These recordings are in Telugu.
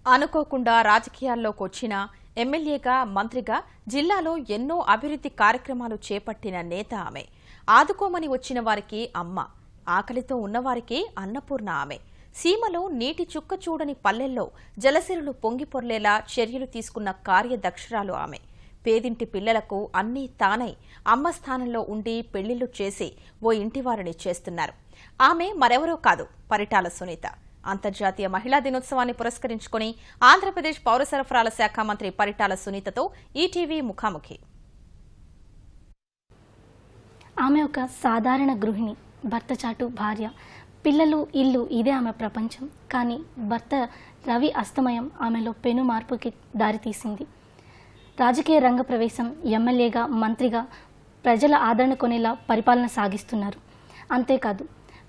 అనుకోకుండా రాజకీయాల్లోకి వచ్చిన ఎమ్మెల్యేగా మంత్రిగా జిల్లాలో ఎన్నో అభివృద్ధి కార్యక్రమాలు చేపట్టిన నేత ఆమె. ఆదుకోమని వచ్చిన వారికి అమ్మ, ఆకలితో ఉన్నవారికి అన్నపూర్ణ ఆమె. సీమలో నీటి చుక్క చూడని పల్లెల్లో జలసిరులు పొంగిపొర్లేలా చర్యలు తీసుకున్న కార్యదక్షురాలు ఆమె. పేదింటి పిల్లలకు అన్నీ తానై అమ్మ స్థానంలో ఉండి పెళ్లిళ్లు చేసి ఓ ఇంటివారిని చేస్తున్నారు. ఆమె మరెవరో కాదు, పరిటాల సునీత. అంతర్జాతీయ మహిళా దినోత్సవాన్ని పురస్కరించుకుని ఆంధ్రప్రదేశ్ పౌర సరఫరాల శాఖ మంత్రి పరిటాల సునీతతో ఈటీవీ ముఖాముఖి. ఆమె ఒక సాధారణ గృహిణి, భర్త చాటు భార్య, పిల్లలు, ఇల్లు ఇదే ఆమె ప్రపంచం. కానీ భర్త రవి అస్తమయం ఆమెలో పెను మార్పుకి దారితీసింది. రాజకీయ రంగ ప్రవేశం, ఎమ్మెల్యేగా, మంత్రిగా ప్రజల ఆదరణ కొనేలా పరిపాలన సాగిస్తున్నారు. అంతేకాదు,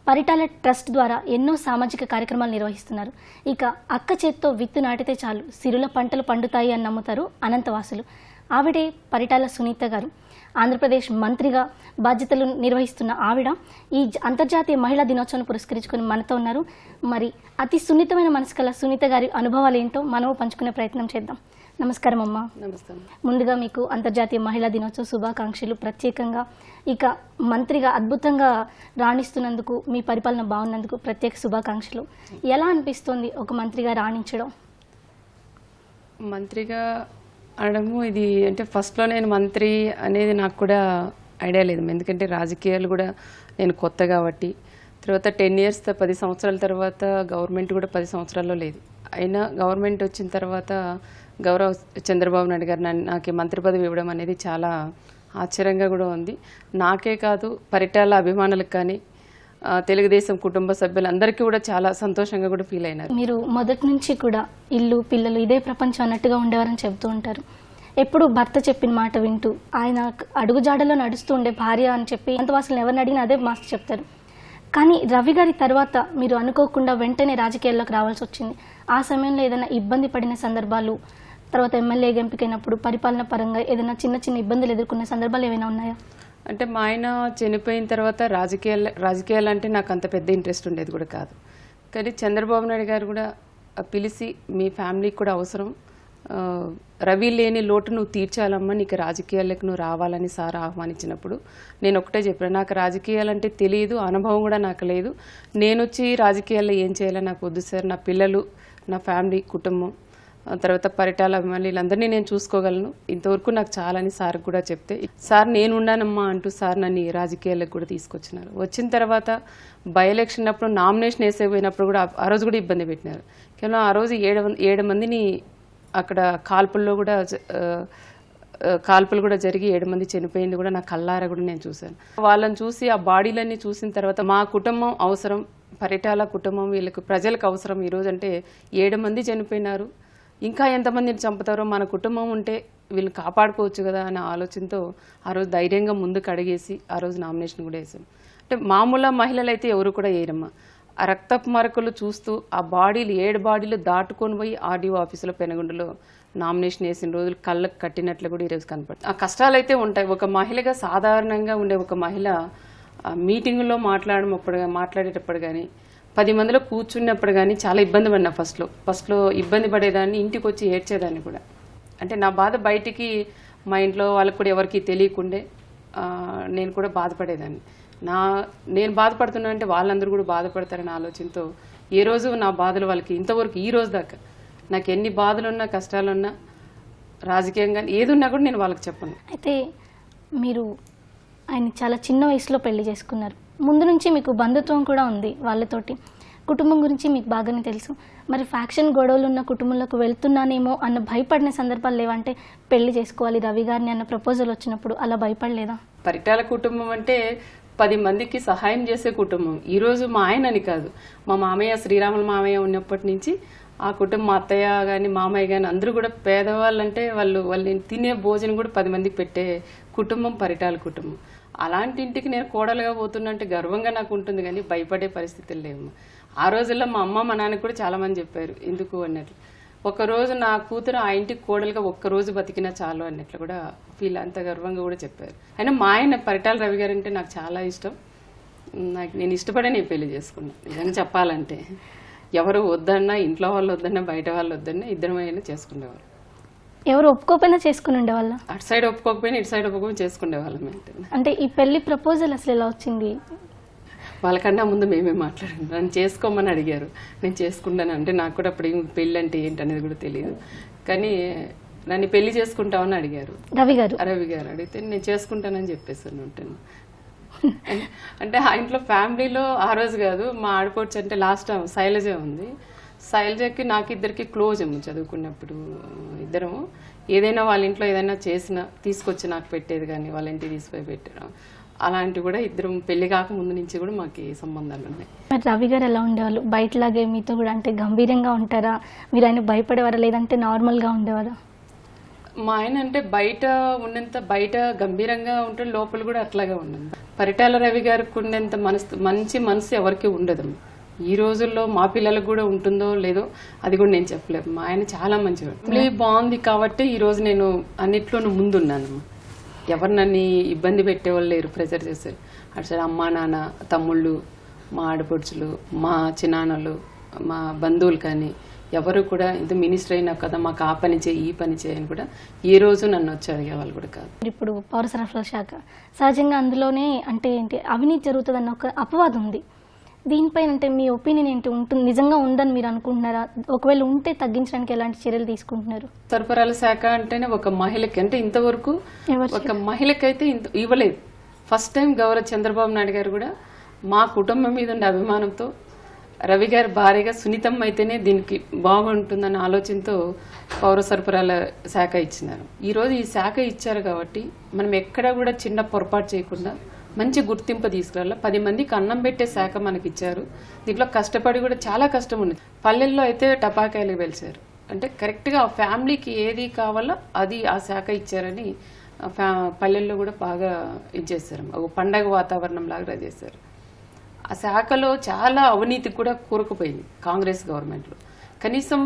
పరిటాల ట్రస్ట్ ద్వారా ఎన్నో సామాజిక కార్యక్రమాలు నిర్వహిస్తున్నారు. ఇక అక్క చేత్తో విత్తు నాటితే చాలు సిరుల పంటలు పండుతాయి అని నమ్ముతారు అనంతవాసులు. ఆవిడే పరిటాల సునీత గారు. ఆంధ్రప్రదేశ్ మంత్రిగా బాధ్యతలు నిర్వహిస్తున్న ఆవిడ ఈ అంతర్జాతీయ మహిళా దినోత్సవాన్ని పురస్కరించుకుని మనతో ఉన్నారు. మరి అతి సున్నితమైన మనసు కల సునీత గారి అనుభవాలు ఏంటో మనము పంచుకునే ప్రయత్నం చేద్దాం. నమస్కారం అమ్మా. నమస్తే. ముందుగా మీకు అంతర్జాతీయ మహిళా దినోత్సవ శుభాకాంక్షలు. ప్రత్యేకంగా ఇక మంత్రిగా అద్భుతంగా రాణిస్తున్నందుకు, మీ పరిపాలన బాగున్నందుకు ప్రత్యేక శుభాకాంక్షలు. ఎలా అనిపిస్తుంది ఒక మంత్రిగా రాణించడం? మంత్రిగా అనడము ఇది అంటే ఫస్ట్లో నేను మంత్రి అనేది నాకు కూడా ఐడియా లేదు. ఎందుకంటే రాజకీయాలు కూడా నేను కొత్త కాబట్టి. తర్వాత 10 years 10 సంవత్సరాల తర్వాత గవర్నమెంట్ కూడా 10 సంవత్సరాల్లో లేదు. అయినా గవర్నమెంట్ వచ్చిన తర్వాత గౌరవ చంద్రబాబు నాయుడు గారు నాకు మంత్రి పదవి ఇవ్వడం అనేది చాలా ఆశ్చర్యంగా కూడా ఉంది. నాకే కాదు, పరిటాల అభిమానులకు కానీ, తెలుగుదేశం కుటుంబ సభ్యులందరికీ కూడా చాలా సంతోషంగా కూడా ఫీల్ అయినారు. మీరు మొదటి నుంచి కూడా ఇల్లు, పిల్లలు ఇదే ప్రపంచం అన్నట్టుగా ఉండేవారని చెబుతూ ఉంటారు. ఎప్పుడు భర్త చెప్పిన మాట వింటూ, ఆయన అడుగుజాడలో నడుస్తూ ఉండే భార్య అని చెప్పి అంతవాసులను ఎవరిని అడిగినా అదే మాస్టర్ చెప్తారు. కానీ రవి గారి తర్వాత మీరు అనుకోకుండా వెంటనే రాజకీయాల్లోకి రావాల్సి వచ్చింది. ఆ సమయంలో ఏదైనా ఇబ్బంది పడిన సందర్భాలు, తర్వాత ఎమ్మెల్యేగా ఎంపికైనప్పుడు పరిపాలన పరంగా ఏదైనా చిన్న చిన్న ఇబ్బందులు ఎదుర్కొన్న సందర్భాలు ఏమైనా ఉన్నాయా? అంటే మా ఆయన చనిపోయిన తర్వాత రాజకీయాలు అంటే నాకు అంత పెద్ద ఇంట్రెస్ట్ ఉండేది కూడా కాదు. కానీ చంద్రబాబు నాయుడు గారు కూడా పిలిచి, మీ ఫ్యామిలీకి కూడా అవసరం, రవి లేని లోటు నువ్వు తీర్చాలమ్మా, నీకు రాజకీయాలకు నువ్వు రావాలని సార్ ఆహ్వానించినప్పుడు నేను ఒకటే చెప్పాను, నాకు రాజకీయాలంటే తెలియదు, అనుభవం కూడా నాకు లేదు, నేను వచ్చి రాజకీయాల్లో ఏం చేయాలని నాకు వద్దు సార్, నా పిల్లలు, నా ఫ్యామిలీ, కుటుంబం, తర్వాత పరిటాల అభిమానులు వీళ్ళందరినీ నేను చూసుకోగలను, ఇంతవరకు నాకు చాలని సార్ కూడా చెప్తే, సార్ నేను ఉన్నానమ్మా అంటూ సార్ నన్ను రాజకీయాలకు కూడా తీసుకొచ్చినారు. వచ్చిన తర్వాత బై ఎలక్షన్ అప్పుడు నామినేషన్ వేసేపోయినప్పుడు కూడా ఆ రోజు కూడా ఇబ్బంది పెట్టినారు. కేవలం ఆ రోజు 7 మందిని అక్కడ కాల్పులు కూడా జరిగి 7 మంది చనిపోయింది కూడా నా కళ్ళారా కూడా నేను చూశాను. వాళ్ళని చూసి ఆ బాడీలన్నీ చూసిన తర్వాత మా కుటుంబం అవసరం, పరిటాల కుటుంబం వీళ్ళకు ప్రజలకు అవసరం. ఈరోజు అంటే 7 మంది చనిపోయినారు, ఇంకా ఎంతమందిని చంపుతారో, మన కుటుంబం ఉంటే వీళ్ళు కాపాడుకోవచ్చు కదా అనే ఆలోచనతో ఆ రోజు ధైర్యంగా ముందుకు అడిగేసి ఆ రోజు నామినేషన్ కూడా వేసాం. అంటే మామూలు మహిళలు అయితే ఎవరు కూడా వేయరమ్మా. ఆ రక్తపు మరకలు చూస్తూ ఆ బాడీలు 7 బాడీలు దాటుకొని పోయి ఆర్డీఓ ఆఫీసులో పెనగుండలో నామినేషన్ వేసిన రోజులు కళ్ళకు కట్టినట్లు కూడా ఈరోజు కనపడుతుంది. ఆ కష్టాలు అయితే ఉంటాయి. ఒక మహిళగా, సాధారణంగా ఉండే ఒక మహిళ మీటింగుల్లో మాట్లాడేటప్పుడు కానీ, 10 మందిలో కూర్చున్నప్పుడు కానీ చాలా ఇబ్బంది పడినా. ఫస్ట్లో ఇబ్బంది పడేదాన్ని, ఇంటికి వచ్చి ఏడ్చేదాన్ని కూడా. అంటే నా బాధ బయటికి మా ఇంట్లో వాళ్ళకి కూడా ఎవరికి తెలియకుండే నేను కూడా బాధపడేదాన్ని. నేను బాధపడుతున్నా అంటే వాళ్ళందరూ కూడా బాధపడతారనే ఆలోచనతో ఏ రోజు నా బాధలు వాళ్ళకి ఇంతవరకు ఈ రోజు దాకా నాకు ఎన్ని బాధలున్నా, కష్టాలున్నా, రాజకీయంగా ఏదున్నా కూడా నేను వాళ్ళకి చెప్పను. అయితే మీరు ఆయన చాలా చిన్న వయసులో పెళ్లి చేసుకున్నారు. ముందు నుంచి మీకు బంధుత్వం కూడా ఉంది వాళ్ళతోటి, కుటుంబం గురించి మీకు బాగానే తెలుసు. మరి ఫ్యాక్షన్ గొడవలు ఉన్న కుటుంబంలోకి వెళ్తున్నానేమో అన్న భయపడిన సందర్భాలు లేవంటే, పెళ్లి చేసుకోవాలి రవి గారిని అన్న ప్రపోజల్ వచ్చినప్పుడు అలా భయపడలేదా? పరిటాల కుటుంబం అంటే 10 మందికి సహాయం చేసే కుటుంబం. ఈరోజు మా ఆయనని కాదు, మా మామయ్య, శ్రీరాముల మామయ్య ఉన్నప్పటి నుంచి ఆ కుటుంబం, మా అత్తయ్య కానీ మామయ్య కానీ అందరూ కూడా పేదవాళ్ళు. అంటే వాళ్ళు తినే భోజనం కూడా 10 మందికి పెట్టే కుటుంబం పరిటాల కుటుంబం. అలాంటి ఇంటికి నేను కోడలుగా పోతున్నంటే గర్వంగా నాకు ఉంటుంది, కానీ భయపడే పరిస్థితులు లేవు. ఆ రోజుల్లో మా అమ్మ, మా నాన్న కూడా చాలామంది చెప్పారు ఎందుకు అన్నట్లు. ఒకరోజు నా కూతురు ఆ ఇంటికి కోడలుగా ఒక్కరోజు బతికినా చాలు అన్నట్లు కూడా ఫీల్, అంత గర్వంగా కూడా చెప్పారు. అయినా మా ఆయన పరిటాల రవి గారు అంటే నాకు చాలా ఇష్టం. నేను ఇష్టపడే నేను పెళ్లి చేసుకున్నాను నిజంగా చెప్పాలంటే. ఎవరు వద్దన్నా, ఇంట్లో వాళ్ళు వద్దన్నా, బయట వాళ్ళు వద్దన్నా ఇద్దరమైనా చేసుకునేవారు. ఎవరు ఒప్పుకోకపోయినా చేసుకుని ఉండేవాళ్ళ? అటు సైడ్ ఒప్పుకోకపోయినా ఇటు సైడ్ ఒప్పుకోకపోయినా చేసుకునేవాళ్ళం. అంటే ఈ పెళ్లి ప్రపోజల్ అసలు ఎలా వచ్చింది? వాళ్ళకన్నా ముందు మేమే మాట్లాడాను. నన్ను చేసుకోమని అడిగారు, నేను చేసుకుంటాను అంటే నాకు కూడా అప్పుడు పెళ్ళి అంటే ఏంటి అనేది కూడా తెలియదు. కానీ నన్ను పెళ్లి చేసుకుంటామని అడిగారు రవి గారు. అడిగితే నేను చేసుకుంటానని చెప్పేసాను. ఉంటాను అంటే ఆ ఇంట్లో ఫ్యామిలీలో ఆ రోజు కాదు, మా ఆడపడుచు అంటే లాస్ట్ శైలజ ఉంది. శైలజకి నాకు ఇద్దరికి క్లోజ్ అమ్మ. చదువుకున్నప్పుడు ఇద్దరము ఏదైనా వాళ్ళ ఇంట్లో ఏదైనా చేసినా తీసుకొచ్చి నాకు పెట్టేది, కానీ వాళ్ళ ఇంటికి తీసుకుపోయి పెట్టడం అలాంటివి కూడా ఇద్దరం పెళ్లి కాక ముందు నుంచి కూడా మాకు సంబంధాలు ఉన్నాయి. మరి రవి గారు ఎలా ఉండేవాళ్ళు? బయటలాగే మీతో కూడా అంటే గంభీరంగా ఉంటారా? మీరు ఆయన భయపడేవారా లేదంటే నార్మల్గా ఉండేవారా? మా ఆయన అంటే బయట ఉన్నంత బయట గంభీరంగా ఉంటే లోపల కూడా అట్లాగే ఉండదు. పరిటాల రవి గారికి ఉండేంత మంచి మనసు ఎవరికి ఉండదు. ఈ రోజుల్లో మా పిల్లలకు కూడా ఉంటుందో లేదో అది కూడా నేను చెప్పలేను. మా ఆయన చాలా మంచివాడు. బాగుంది కాబట్టి ఈ రోజు నేను అన్నిట్లోనూ ముందున్నాను. ఎవరు నన్ను ఇబ్బంది పెట్టేవాళ్ళు లేరు, ప్రెజర్ చేశారు. అటు సైడ్ అమ్మా నాన్న, తమ్ముళ్ళు, మా ఆడపడుచులు, మా చిన్నాన్నలు, మా బంధువులు కానీ ఎవరు కూడా ఇది మినిస్టర్ అయినా కదా మాకు ఆ పని చేయి ఈ పని చేయని కూడా ఏ రోజు నన్ను వచ్చి అడిగేవాళ్ళు కూడా కాదు. ఇప్పుడు పౌర సరఫరాల శాఖ సహజంగా అందులోనే అంటే ఏంటి అవినీతి జరుగుతుందన్న ఒక అపవాదం ఉంది. దీనిపైన అంటే మీ ఒపీనియన్ ఏంటి? ఉంటుంది నిజంగా ఉందని మీరు అనుకుంటున్నారా? ఒకవేళ ఉంటే తగ్గించడానికి ఎలాంటి చర్యలు తీసుకుంటున్నారు? సరఫరాల శాఖ అంటేనే ఒక మహిళకి అంటే ఇంతవరకు ఒక మహిళకైతే ఇవ్వలేదు. ఫస్ట్ టైం గౌరవ చంద్రబాబు నాయుడు గారు కూడా మా కుటుంబం మీద ఉండే అభిమానంతో రవి గారి భార్యగా సునీతమ్మ అయితేనే దీనికి బాగుంటుందన్న ఆలోచనతో పౌర సరఫరాల శాఖ ఇచ్చినారు. ఈరోజు ఈ శాఖ ఇచ్చారు కాబట్టి మనం ఎక్కడ కూడా చిన్న పొరపాటు చేయకుండా మంచి గుర్తింపు తీసుకురావాలి. 10 మందికి అన్నం పెట్టే శాఖ మనకి ఇచ్చారు. దీంట్లో కష్టపడి కూడా చాలా కష్టం ఉంది. పల్లెల్లో అయితే టపాకాయలు వెలిచారు. అంటే కరెక్ట్గా ఆ ఫ్యామిలీకి ఏది కావాలో అది ఆ శాఖ ఇచ్చారని పల్లెల్లో కూడా బాగా ఇచ్చేసారు. ఒక పండగ వాతావరణం లాగా చేశారు. ఆ శాఖలో చాలా అవినీతి కూడా కూరుకుపోయింది కాంగ్రెస్ గవర్నమెంట్లో. కనీసం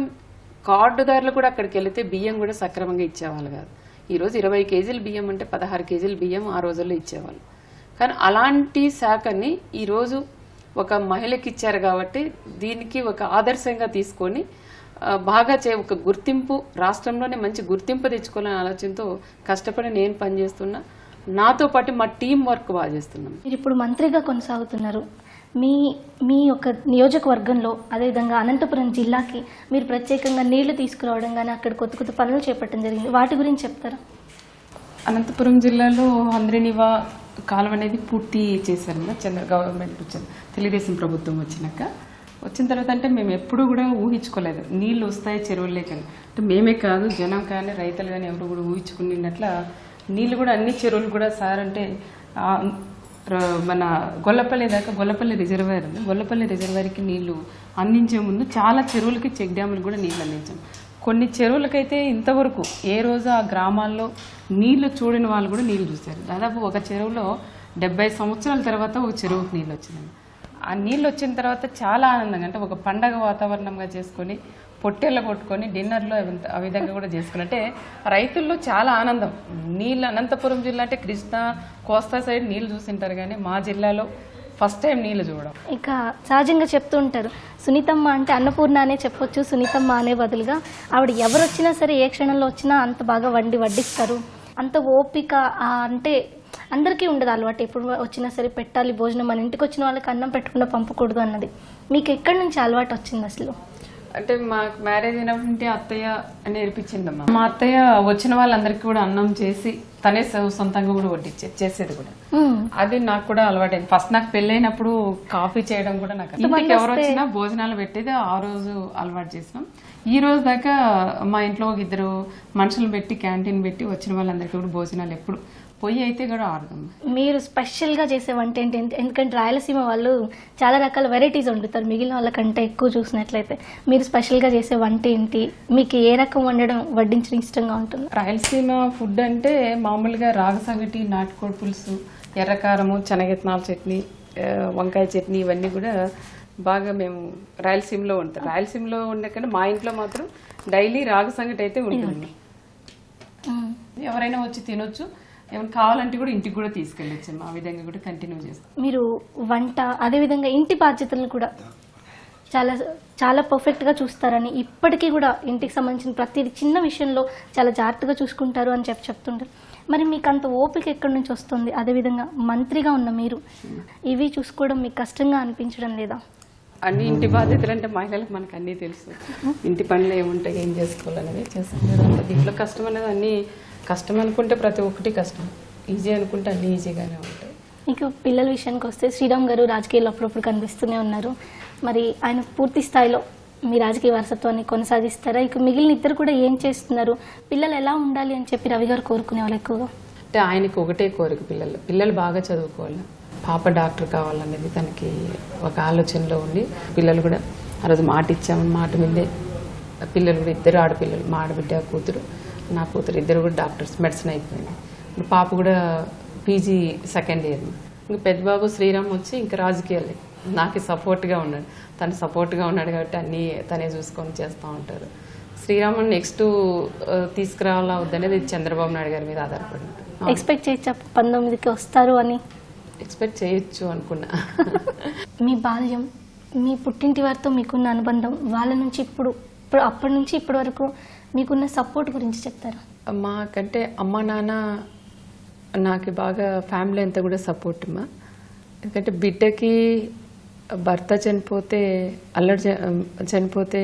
కార్డుదారులు కూడా అక్కడికి వెళితే బియ్యం కూడా సక్రమంగా ఇచ్చేవాళ్ళు కాదు. ఈరోజు 20 కేజీల బియ్యం అంటే 16 కేజీల బియ్యం ఆ రోజుల్లో ఇచ్చేవాళ్ళు. కానీ అలాంటి శాఖని ఈరోజు ఒక మహిళకి ఇచ్చారు కాబట్టి దీనికి ఒక ఆదర్శంగా తీసుకొని బాగా ఒక గుర్తింపు రాష్ట్రంలోనే మంచి గుర్తింపు తెచ్చుకోవాలనే ఆలోచనతో కష్టపడి నేను పనిచేస్తున్నా. నాతో పాటు మా టీం వర్క్ బాగా చేస్తున్నాం. మీరు ఇప్పుడు మంత్రిగా కొనసాగుతున్నారు. మీ యొక్క నియోజకవర్గంలో అదేవిధంగా అనంతపురం జిల్లాకి మీరు ప్రత్యేకంగా నీళ్లు తీసుకురావడం కానీ అక్కడ కొత్త కొత్త పనులు చేపట్టడం జరిగింది. వాటి గురించి చెప్తారా? అనంతపురం జిల్లాలో హంద్రినివా కాలువ అనేది పూర్తి చేశారు. గవర్నమెంట్ తెలుగుదేశం ప్రభుత్వం వచ్చిన తర్వాత అంటే మేము ఎప్పుడు కూడా ఊహించుకోలేదు నీళ్లు వస్తాయి చెరువులే కానీ. అంటే మేమే కాదు జనం కానీ రైతులు కానీ ఎవరు కూడా ఊహించుకున్నట్ల నీళ్లు కూడా అన్ని చెరువులు కూడా సార్ అంటే మన గొల్లపల్లి దాకా గొల్లపల్లి రిజర్వాయర్ ఉంది. గొల్లపల్లి రిజర్వాయర్కి నీళ్లు అందించే ముందు చాలా చెరువులకి చెక్ డ్యాములు కూడా నీళ్లు అందించాం. కొన్ని చెరువులకైతే ఇంతవరకు ఏ రోజు ఆ గ్రామాల్లో నీళ్లు చూడని వాళ్ళు కూడా నీళ్లు చూశారు. దాదాపు ఒక చెరువులో 70 సంవత్సరాల తర్వాత ఒక చెరువుకి నీళ్ళు వచ్చినాయి. ఆ నీళ్ళు వచ్చిన తర్వాత చాలా ఆనందంగా అంటే ఒక పండగ వాతావరణంగా చేసుకొని పొట్టేళ్ళ కొట్టుకొని డిన్నర్లో ఆ విధంగా కూడా చేసుకుని అంటే రైతుల్లో చాలా ఆనందం. నీళ్ళు అనంతపురం జిల్లా అంటే కృష్ణా కోస్తా సైడ్ నీళ్ళు చూసింటారు కానీ మా జిల్లాలో ఫస్ట్ టైం నీళ్ళు చూడడం. ఇక సహజంగా చెప్తూ ఉంటారు సునీతమ్మ అంటే అన్నపూర్ణ అనే చెప్పొచ్చు, సునీతమ్మ అనే బదులుగా ఆవిడ ఎవరు వచ్చినా సరే ఏ క్షణంలో వచ్చినా అంత బాగా వడ్డిస్తారు. అంత ఓపిక అంటే అందరికీ ఉండదు అలవాటు. ఎప్పుడు వచ్చినా సరే పెట్టాలి భోజనం, మన ఇంటికి వచ్చిన వాళ్ళకి అన్నం పెట్టకుండా పంపకూడదు అన్నది. మీకు ఎక్కడి నుంచి అలవాటు వచ్చింది అసలు? అంటే మాకు మ్యారేజ్ అయినప్పుడు అత్తయ్య నేర్పించిందమ్మా. మా అత్తయ్య వచ్చిన వాళ్ళందరికీ కూడా అన్నం చేసి తనే సొంతంగా కూడా చేసేది కూడా. అది నాకు కూడా అలవాటైంది. ఫస్ట్ నాకు పెళ్ళైనప్పుడు కాఫీ చేయడం కూడా నాకు ఇంటికి ఎవరు వచ్చినా భోజనాలు పెట్టేది ఆ రోజు అలవాటు చేసినాం. ఈ రోజు దాకా మా ఇంట్లో ఒక 2 మనుషులు పెట్టి క్యాంటీన్ పెట్టి వచ్చిన వాళ్ళందరికీ కూడా భోజనాలు ఎప్పుడు పొయ్యి అయితే కూడా ఆడదాం. మీరు స్పెషల్గా చేసే వంట ఏంటి? ఎందుకంటే రాయలసీమ వాళ్ళు చాలా రకాల వెరైటీస్ వండుతారు మిగిలిన వాళ్ళకంటే ఎక్కువ చూసినట్లయితే. మీరు స్పెషల్గా చేసే వంట ఏంటి? మీకు ఏ రకం వండడం వడ్డించడం ఇష్టంగా ఉంటుంది? రాయలసీమ ఫుడ్ అంటే మామూలుగా రాగసంగటి, నాటుకోడి పులుసు, ఎర్రకారము, శనగెత్తనాల చట్నీ, వంకాయ చట్నీ ఇవన్నీ కూడా బాగా మేము రాయలసీమలో ఉంటాం. రాయలసీమలో ఉండకంటే మా ఇంట్లో మాత్రం డైలీ రాగసంగటి అయితే ఉంటుంది. ఎవరైనా వచ్చి తినొచ్చు, ఏమైనా కావాలంటే కూడా ఇంటికి కూడా తీసుకెళ్ళచ్చు. ఆ విధంగా కూడా కంటిన్యూ చేస్తాం. మీరు వంట అదేవిధంగా ఇంటి బాధ్యతలను కూడా చాలా చాలా పర్ఫెక్ట్గా చూస్తారని, ఇప్పటికీ కూడా ఇంటికి సంబంధించిన ప్రతి చిన్న విషయంలో చాలా జాగ్రత్తగా చూసుకుంటారు అని చెప్తుంటారు. మరి మీకు అంత ఓపిక ఎక్కడి నుంచి వస్తుంది? అదేవిధంగా మంత్రిగా ఉన్న మీరు ఇవి చూసుకోవడం మీకు కష్టంగా అనిపించడం లేదా? అన్ని ఇంటి బాధ్యతలు అంటే మహిళలకు మనకు అన్నీ తెలుసు. ఇంటి పనులు ఏముంటాయి, ఏం చేసుకోవాలనేది చేస్తాం కదా. దీంట్లో కష్టం అనేది అన్నీ కష్టం అనుకుంటే ప్రతి ఒక్కటి కష్టం, ఈజీ అనుకుంటే అన్నీ ఈజీగానే ఉంటాయి. మీకు పిల్లల విషయానికి వస్తే శ్రీరామ్ గారు రాజకీయాల్లో అప్పుడప్పుడు కనిపిస్తూనే ఉన్నారు. మరి ఆయన పూర్తి స్థాయిలో మీ రాజకీయ వారసత్వాన్ని కొనసాగిస్తారా? ఇక మిగిలిన ఇద్దరు కూడా ఏం చేస్తున్నారు? పిల్లలు ఎలా ఉండాలి అని చెప్పి రవి గారు కోరుకునే వాళ్ళు ఎక్కువగా? అంటే ఆయనకు ఒకటే కోరిక, పిల్లలు బాగా చదువుకోవాలి, పాప డాక్టర్ కావాలనేది తనకి ఒక ఆలోచనలో ఉండి, పిల్లలు కూడా ఆ రోజు మాట ఇచ్చాము, మాట మీదే పిల్లలు కూడా ఇద్దరు ఆడపిల్లలు, మా ఆడబిడ్డ కూతురు, నా కూతురు ఇద్దరు కూడా డాక్టర్స్, మెడిసిన్ అయిపోయింది. ఇప్పుడు పాప కూడా పీజీ సెకండ్ ఇయర్. ఇంకా పెద్ద బాబు శ్రీరామ్ వచ్చి ఇంకా రాజకీయాలే, నాకు సపోర్ట్గా ఉన్నాడు. తను సపోర్ట్గా ఉన్నాడు కాబట్టి అన్నీ తనే చూసుకొని చేస్తూ ఉంటారు. శ్రీరామన్ నెక్స్ట్ తీసుకురావాలా వద్దనేది చంద్రబాబు నాయుడు గారి మీద ఆధారపడి ఉంటుంది. ఎక్స్పెక్ట్ చేయొచ్చా 19కి వస్తారు అని? ఎక్స్పెక్ట్ చేయొచ్చు అనుకున్నా. మీ బాల్యం, మీ పుట్టింటి వారితో మీకున్న అనుబంధం, వాళ్ళ నుంచి ఇప్పుడు అప్పటి నుంచి ఇప్పటి వరకు మీకున్న సపోర్ట్ గురించి చెప్తారా? మాకంటే అమ్మ నాన్న నాకు బాగా ఫ్యామిలీ అంతా కూడా సపోర్ట్ అమ్మా. ఎందుకంటే బిడ్డకి భర్త చనిపోతే చనిపోతే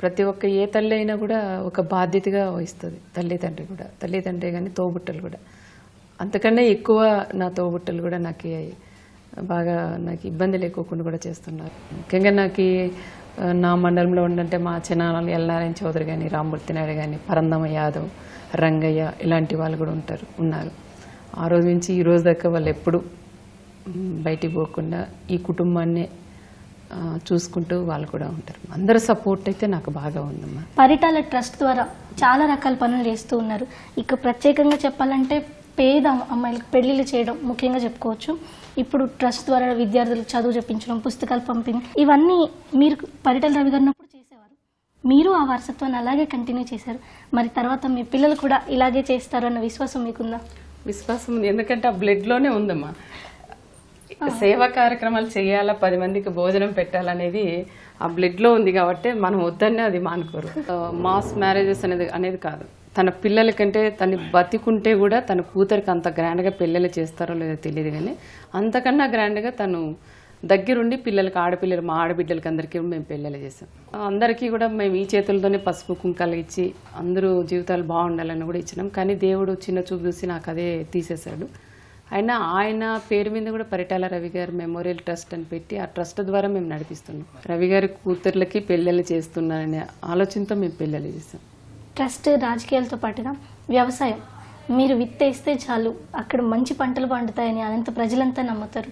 ప్రతి ఒక్క ఏ తల్లి అయినా కూడా ఒక బాధ్యతగా వహిస్తుంది. తల్లిదండ్రి కూడా, తల్లిదండ్రి కానీ తోబుట్టలు కూడా, అంతకన్నా ఎక్కువ నా తోబుట్టలు కూడా నాకు బాగా నాకు ఇబ్బంది లేకోకుండా కూడా చేస్తున్నారు. ముఖ్యంగా నాకు నా మండలంలో ఉండంటే మా చిన్నాన్నలు ఎల్నారాయణ చౌదరి కానీ, రామ్మూర్తి నాయుడు కానీ, పరందమ యాదవ్, రంగయ్య ఇలాంటి వాళ్ళు కూడా ఉన్నారు. ఆ రోజు నుంచి ఈ రోజు దాకా వాళ్ళు ఎప్పుడు బయటికి పోకుండా ఈ కుటుంబాన్ని చూసుకుంటూ వాళ్ళు కూడా ఉంటారు. అందరి సపోర్ట్ అయితే నాకు బాగా ఉందమ్మా. పరిటాల ట్రస్ట్ ద్వారా చాలా రకాల పనులు చేస్తూ ఉన్నారు. ఇక ప్రత్యేకంగా చెప్పాలంటే పేద అమ్మాయిలకు పెళ్లిళ్ళు చేయడం ముఖ్యంగా చెప్పుకోవచ్చు. ఇప్పుడు ట్రస్ట్ ద్వారా విద్యార్థులకు చదువు చెప్పించడం, పుస్తకాలు పంపిణీ, ఇవన్నీ మీరు పరిటాల రవి గారు ఉన్నప్పుడు చేసేవారు. మీరు ఆ వారసత్వాన్ని అలాగే కంటిన్యూ చేశారు. మరి తర్వాత మీ పిల్లలు కూడా ఇలాగే చేస్తారు అన్న విశ్వాసం మీకుందా? విశ్వాసం ఉంది, ఎందుకంటే ఆ బ్లడ్లోనే ఉందమ్మా. సేవా కార్యక్రమాలు చేయాలా, 10 మందికి భోజనం పెట్టాలనేది ఆ బ్లడ్లో ఉంది కాబట్టి మనం వద్దనే అది మానుకోరు. మాస్ మ్యారేజెస్ అనేది కాదు. తన పిల్లలకంటే తను బతికుంటే కూడా తన కూతురికి అంత గ్రాండ్గా పెళ్ళిళ్ళు చేస్తారో లేదో తెలియదు, కానీ అంతకన్నా గ్రాండ్గా తను దగ్గరుండి పిల్లలకి, ఆడపిల్లలు మా ఆడబిడ్డలకి అందరికీ మేము పెళ్ళిళ్ళు చేసాం. అందరికీ కూడా మేము ఈ చేతులతోనే పసుపు కుంకాలు ఇచ్చి అందరూ జీవితాలు బాగుండాలని కూడా ఇచ్చినాం. కానీ దేవుడు చిన్న చూపు చూసి నాకు అదే తీసేశాడు. ఆయన పేరు మీద కూడా పరిటాల రవి గారు మెమోరియల్ ట్రస్ట్ అని పెట్టి ఆ ట్రస్ట్ ద్వారా మేము నడిపిస్తున్నాం. రవి గారి కూతుర్లకి పెళ్ళిళ్ళు చేస్తున్నారనే ఆలోచనతో మేము పెళ్ళిళ్ళు చేస్తాం. ట్రస్ట్ రాజకీయాలతో పాటుగా వ్యవసాయం, మీరు విత్తేస్తే చాలు అక్కడ మంచి పంటలు పండుతాయని అనంత ప్రజలంతా నమ్ముతారు.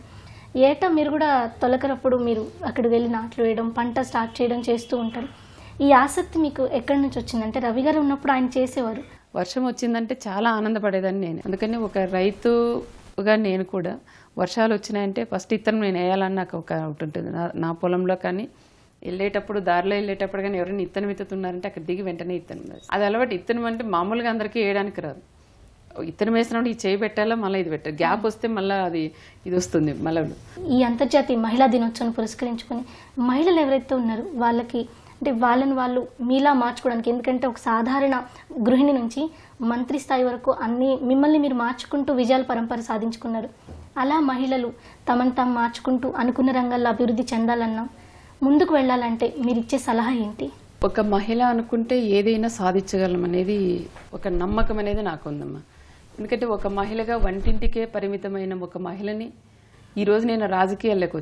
ఏటా మీరు కూడా తొలకరప్పుడు మీరు అక్కడికి వెళ్ళి నాట్లు వేయడం, పంట స్టార్ట్ చేయడం చేస్తూ ఉంటారు. ఈ ఆసక్తి మీకు ఎక్కడి నుంచి వచ్చిందంటే రవి గారు ఉన్నప్పుడు ఆయన చేసేవారు. వర్షం వచ్చిందంటే చాలా ఆనందపడేదాన్ని నేను. అందుకని ఒక రైతుగా నేను కూడా వర్షాలు వచ్చినాయంటే ఫస్ట్ ఇత్తనం నేను వేయాలని నాకు ఒకటి ఉంటుంది. నా పొలంలో కానీ వెళ్ళేటప్పుడు, దారిలో వెళ్ళేటప్పుడు కానీ ఎవరైనా ఇత్తనం విత్తుతున్నారంటే అక్కడ దిగి వెంటనే ఇత్తనం అది అలవాటు. ఇత్తనం అంటే మామూలుగా అందరికీ వేయడానికి రాదు. ఇత్తనం వేసినప్పుడు ఈ చేయి పెట్టాలా, మళ్ళీ ఇది పెట్టాలి, గ్యాప్ వస్తే మళ్ళీ ఇది వస్తుంది మళ్ళీ. ఈ అంతర్జాతీయ మహిళా దినోత్సవం పురస్కరించుకొని మహిళలు ఎవరైతే ఉన్నారో వాళ్ళకి అంటే వాళ్ళని వాళ్ళు మీలా మార్చుకోవడానికి, ఎందుకంటే ఒక సాధారణ గృహిణి నుంచి మంత్రి స్థాయి వరకు మిమ్మల్ని మీరు మార్చుకుంటూ విజయాల పరంపర సాధించుకున్నారు. అలా మహిళలు తమను తాము మార్చుకుంటూ అనుకున్న రంగాల్లో అభివృద్ధి చెందాలన్నా, ముందుకు వెళ్ళాలంటే మీరు ఇచ్చే సలహా ఏంటి? ఒక మహిళ అనుకుంటే ఏదైనా సాధించగలం అనేది ఒక నమ్మకం అనేది నాకు ఉందమ్మా. ఎందుకంటే ఒక మహిళగా వంటింటికే పరిమితమైన ఒక మహిళని ఈరోజు నేను రాజకీయాల్లోకి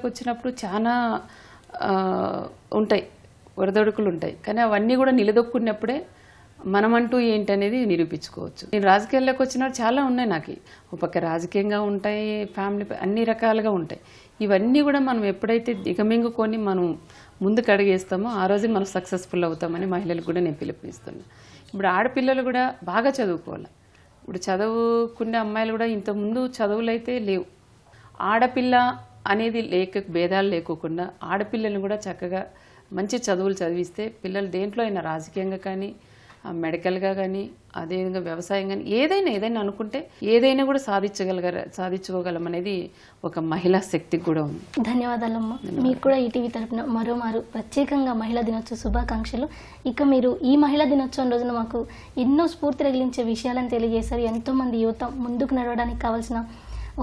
వచ్చినప్పుడు చాలా ఉంటాయి, ఒరదొడుకులు ఉంటాయి. కానీ అవన్నీ కూడా నిలదొక్కున్నప్పుడే మనమంటూ ఏంటనేది నిరూపించుకోవచ్చు. నేను రాజకీయాల్లోకి వచ్చినప్పుడు చాలా ఉన్నాయి నాకు. ఒక పక్క రాజకీయంగా ఉంటాయి, ఫ్యామిలీ అన్ని రకాలుగా ఉంటాయి. ఇవన్నీ కూడా మనం ఎప్పుడైతే దిగమింగుకొని మనం ముందుకు అడిగేస్తామో ఆ రోజు మనం సక్సెస్ఫుల్ అవుతామని మహిళలకు కూడా నేను పిలుపునిస్తున్నాను. ఇప్పుడు ఆడపిల్లలు కూడా బాగా చదువుకోవాలి. ఇప్పుడు చదువుకునే అమ్మాయిలు కూడా ఇంతకుముందు చదువులు అయితే లేవు. ఆడపిల్ల అనేది భేదాలు లేకోకుండా ఆడపిల్లలను కూడా చక్కగా మంచి చదువులు చదివిస్తే పిల్లలు దేంట్లో అయినా రాజకీయంగా కానీ మెడికల్గా కానీ అదేవిధంగా వ్యవసాయం కానీ ఏదైనా అనుకుంటే ఏదైనా కూడా సాధించుకోగలం అనేది ఒక మహిళా శక్తికి కూడా ఉంది. ధన్యవాదాలమ్మా. మీకు కూడా ఈటీవీ తరపున మరోమారు ప్రత్యేకంగా మహిళా దినోత్సవ శుభాకాంక్షలు. ఇక మీరు ఈ మహిళా దినోత్సవం రోజున మాకు ఎన్నో స్ఫూర్తి రగిలించే విషయాలను తెలియజేశారు. ఎంతోమంది యువత ముందుకు నడవడానికి కావాల్సిన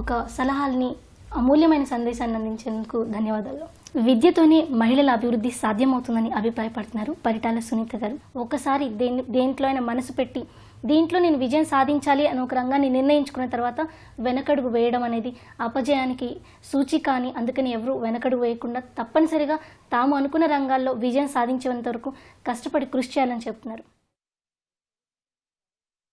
ఒక సలహాలని, అమూల్యమైన సందేశాన్ని అందించేందుకు ధన్యవాదాలు. విద్యతోనే మహిళల అభివృద్ధి సాధ్యమవుతుందని అభిప్రాయపడుతున్నారు పరిటాల సునీత గారు. ఒకసారి దేంట్లో అయినా మనసు పెట్టి దీంట్లో నేను విజయం సాధించాలి అని ఒక రంగాన్ని నిర్ణయించుకున్న తర్వాత వెనకడుగు వేయడం అనేది అపజయానికి సూచిక అని, అందుకని ఎవరు వెనకడుగు వేయకుండా తప్పనిసరిగా తాము అనుకున్న రంగాల్లో విజయం సాధించేంత వరకు కష్టపడి కృషి చేయాలని చెప్తున్నారు.